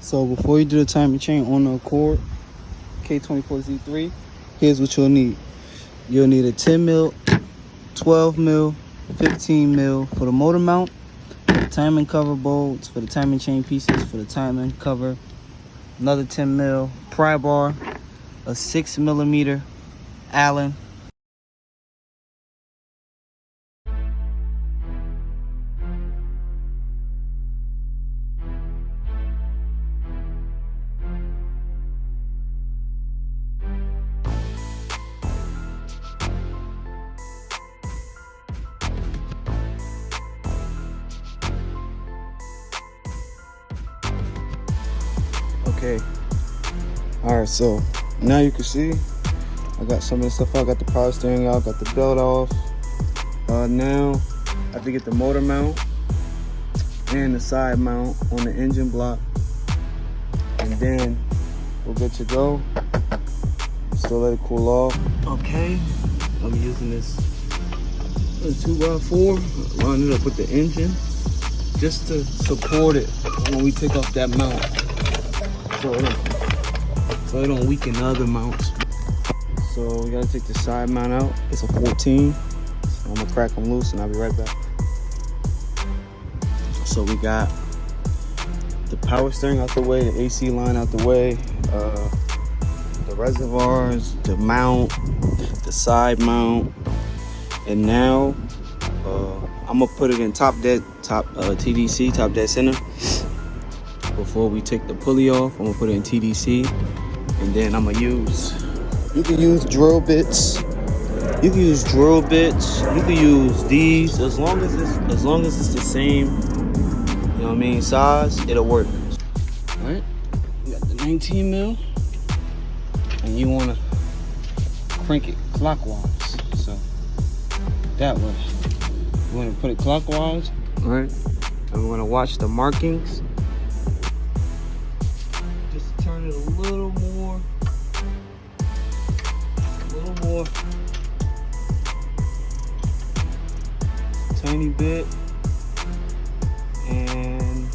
So before you do the timing chain on the Accord k24z3, here's what you'll need. You'll need a 10 mil, 12 mil, 15 mil for the motor mount, timing cover bolts for the timing chain pieces for the timing cover, another 10 mil pry bar, a 6mm Allen. Okay. Alright, so now you can see I got some of the stuff out. I got the power steering out, got the belt off. Now I have to get the motor mount and the side mount on the engine block, and then we're good to go. Still let it cool off. Okay, I'm using this 2x4, line it up with the engine just to support it when we take off that mount, so it don't weaken the other mounts. So we gotta take the side mount out. It's a 14, so I'm gonna crack them loose and I'll be right back. So we got the power steering out the way, the AC line out the way, the reservoirs, the mount, the side mount, and now I'm gonna put it in top TDC, top dead center. Before we take the pulley off, I'm gonna put it in TDC, and then I'm gonna use. You can use drill bits. You can use drill bits. You can use these as long as it's the same. You know what I mean? Size, it'll work. All right. You got the 19 mil, and you wanna crank it clockwise. So that way, you wanna put it clockwise. All right. And we're gonna watch the markings. Just turn it a little more. Tiny bit, and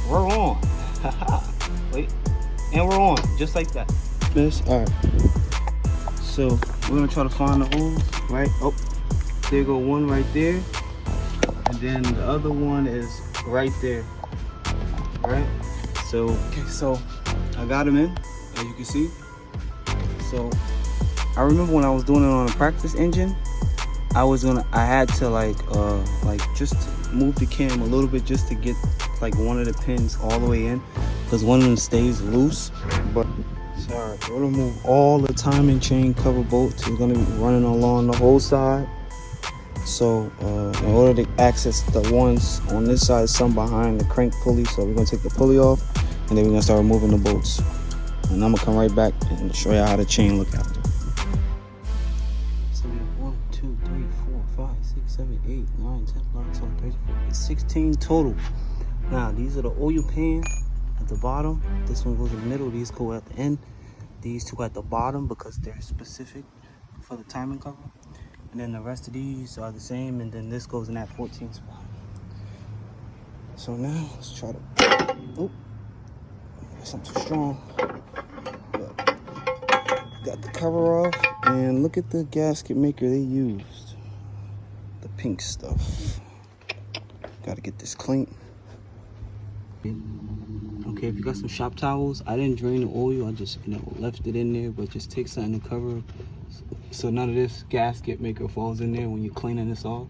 we're on. Wait, and we're on, just like that. All right. So we're gonna try to find the holes, right? Oh, there go one right there, and then the other one is right there. All right. So okay, so I got them in, as you can see. So I remember when I was doing it on a practice engine, I had to like just move the cam a little bit just to get like one of the pins all the way in, because one of them stays loose. But sorry, we're gonna move all the timing chain cover bolts. It's gonna be running along the whole side. So in order to access the ones on this side, some behind the crank pulley. So we're gonna take the pulley off, and then we're gonna start removing the bolts. And I'm gonna come right back and show you how the chain look after. So we have 1, 2, 3, 4, 5, 6, 7, 8, 9, 10, 11, 12, 13, 14, 16 total. Now these are the oil pan at the bottom. This one goes in the middle. These go at the end. These two at the bottom because they're specific for the timing cover. And then the rest of these are the same. And then this goes in that 14 spot. So now let's try to. Oh, guess I'm too strong. Got the cover off, and look at the gasket maker they used. The pink stuff. Gotta get this clean. Okay, if you got some shop towels, I didn't drain the oil, I just left it in there, but just take something to cover so none of this gasket maker falls in there when you're cleaning this off.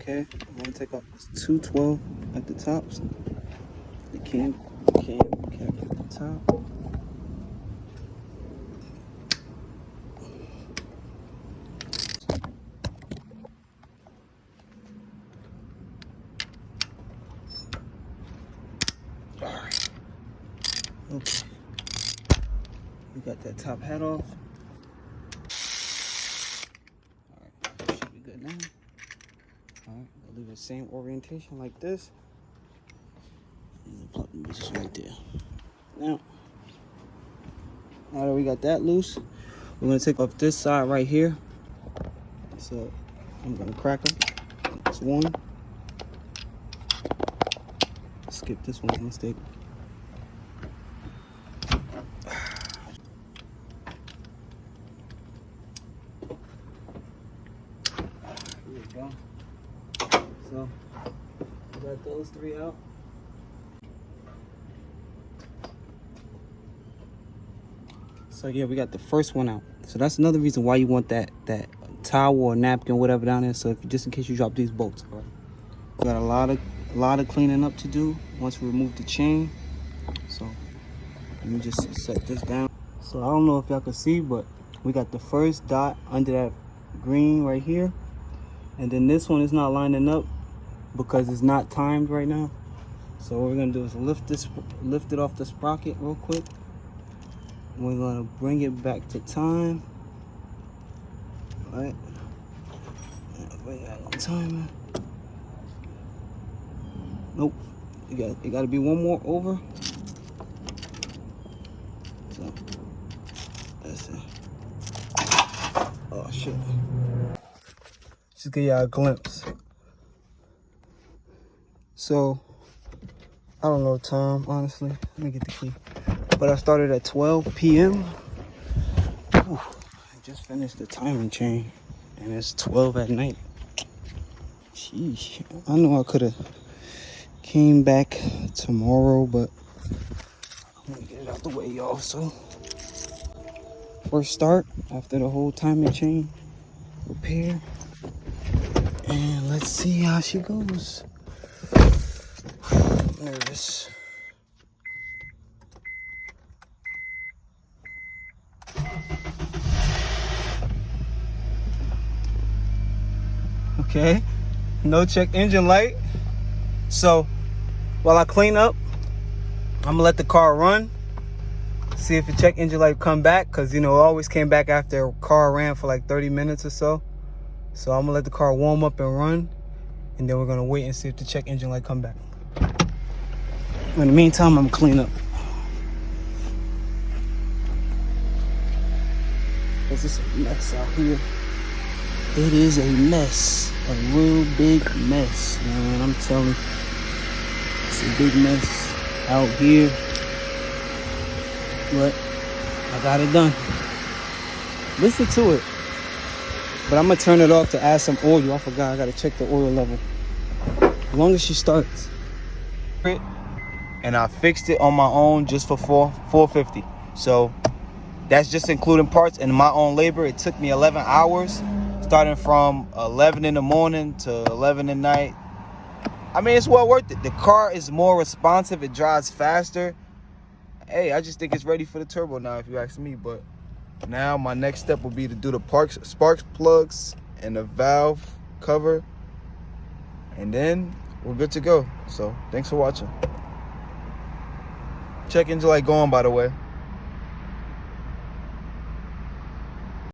Okay, I'm gonna take off this 212 at the tops. The cam cap at the top. Alright. Okay. We got that top hat off. Alright, should be good now. Alright, I'll leave the same orientation like this. And plug them bitches right there. Now that we got that loose, we're gonna take off this side right here. So I'm gonna crack them. That's one. Skip this one, mistake. Here we go. So we got those three out. So yeah, we got the first one out. So that's another reason why you want that towel or napkin, whatever down there. So if just in case you drop these bolts. All right. We got a lot of cleaning up to do once we remove the chain. So let me just set this down. So I don't know if y'all can see, but we got the first dot under that green right here, and then this one is not lining up because it's not timed right now. So what we're gonna do is lift it off the sprocket real quick. We're gonna bring it back to time. All right. Bring that on timer. Nope. It gotta be one more over. So that's it. Oh shit. Just give y'all a glimpse. So I don't know time, honestly. Let me get the key. But I started at 12 p.m. Ooh, I just finished the timing chain, and it's 12 at night. Sheesh. I know I could have came back tomorrow, but I'm gonna get it out the way, y'all. So first start after the whole timing chain repair, and let's see how she goes. I'm nervous. Okay, no check engine light. So while I clean up, I'm gonna let the car run, see if the check engine light come back, because you know it always came back after a car ran for like 30 minutes or so. So I'm gonna let the car warm up and run, and then we're gonna wait and see if the check engine light come back. In the meantime, I'm gonna clean up. This is a mess out here. It is a mess, a real big mess, man. I'm telling you, it's a big mess out here, but I got it done. Listen to it. But I'm gonna turn it off to add some oil. I forgot, I gotta check the oil level. As long as she starts. And I fixed it on my own just for $450. So that's just including parts and my own labor. It took me 11 hours, starting from 11 in the morning to 11 at night. I mean, it's well worth it. The car is more responsive. It drives faster. Hey, I just think it's ready for the turbo now, if you ask me. But now my next step will be to do the spark plugs and the valve cover. And then we're good to go. So thanks for watching. Check engine light going, by the way.